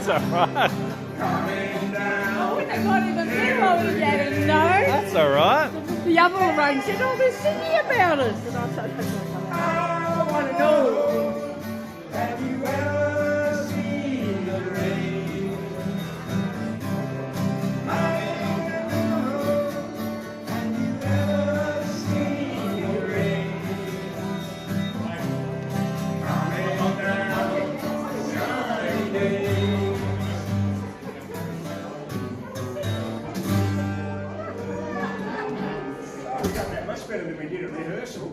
That's all right. I wouldn't have got even there, I would have getting no. That's all right. The other Lorraine said, oh, they're singing about us. And I said, I want to know. Have you ever seen the rain? Have you ever seen the rain? Coming down sunny day. We got that much better than we did at rehearsal.